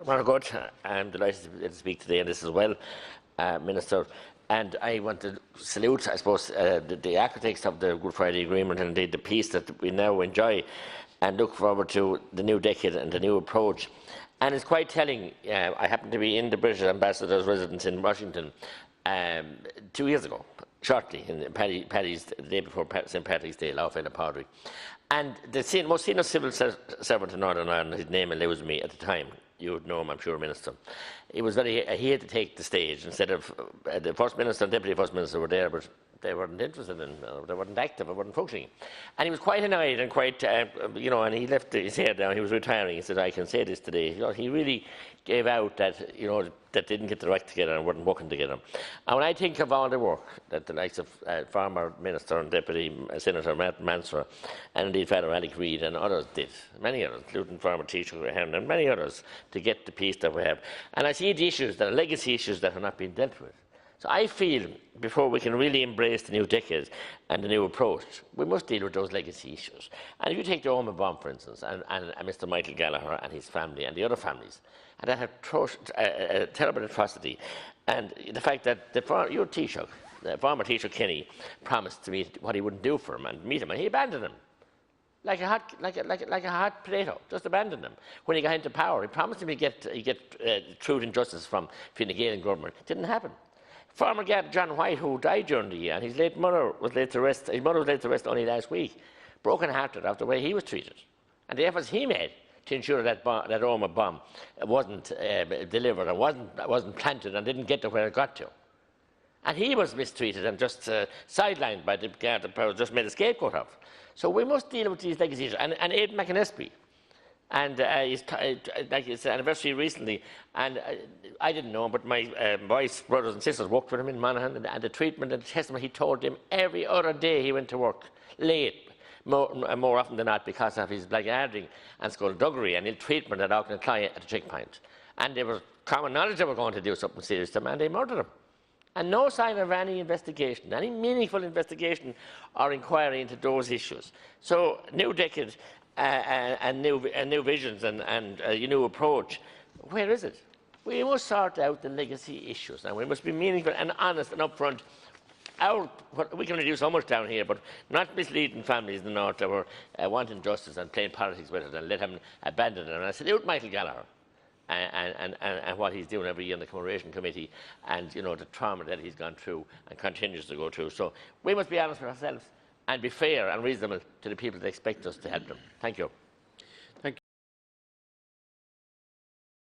Very good. I'm delighted to speak today on this as well, Minister. And I want to salute, I suppose, the architects of the Good Friday Agreement and indeed the peace that we now enjoy, and look forward to the new decade and the new approach. And it's quite telling. I happened to be in the British Ambassador's residence in Washington 2 years ago, shortly, in Paddy's, the day before St. Patrick's Day, Laufey Powdery. And the most senior civil servant in Northern Ireland, his name eludes me at the time. You would know him, I'm sure, Minister. He had to take the stage instead of the First Minister and Deputy First Minister were there, but they weren't interested in, they weren't active, they weren't functioning. And he was quite annoyed and quite, and he left his head down. He was retiring. He said, "I can say this today." He really gave out that, that didn't get the right together and weren't working together. And when I think of all the work that the likes of former Minister and Deputy Senator Matt Mansfield and indeed Father Alec Reid and others did, many others, including former Taoiseach Graham and many others, to get the peace that we have. And I see the issues, that are legacy issues that are not being dealt with. So I feel, before we can really embrace the new decade and the new approach, we must deal with those legacy issues. And if you take the Omagh bomb, for instance, and Mr. Michael Gallagher and his family and the other families, and that a terrible atrocity, and the fact that your Taoiseach, the former Taoiseach Kenny, promised to me what he wouldn't do for him and meet him, and he abandoned him. Like a hot potato, just abandoned him. When he got into power, he promised him he'd get truth and justice from Fine Gael government. It didn't happen. Former John White, who died during the year, and his late mother was laid to rest. His mother was laid to rest only last week, broken-hearted after the way he was treated, and the efforts he made to ensure that Omagh bomb wasn't delivered and wasn't planted and didn't get to where it got to. And he was mistreated and just sidelined by the guard that was just made a scapegoat of. So we must deal with these legacy issues. And Aidan McAnespy, and his anniversary recently, and I didn't know him, but my boys, brothers and sisters worked with him in Monaghan, and the treatment and the testimony he told them every other day he went to work late, more often than not, because of his blackguarding and skullduggery and ill treatment at Auckland Client at the checkpoint. And there was common knowledge they were going to do something serious to him, and they murdered him. And no sign of any investigation, any meaningful investigation or inquiry into those issues. So, new decade and new visions and a new approach. Where is it? We must sort out the legacy issues, and we must be meaningful and honest and upfront. We can only do so much down here, but not misleading families in the north that were wanting justice and playing politics with it and let him abandon it. And I salute Michael Gallagher and what he's doing every year in the Commemoration Committee, and the trauma that he's gone through and continues to go through. So we must be honest with ourselves and be fair and reasonable to the people that expect us to help them. Thank you.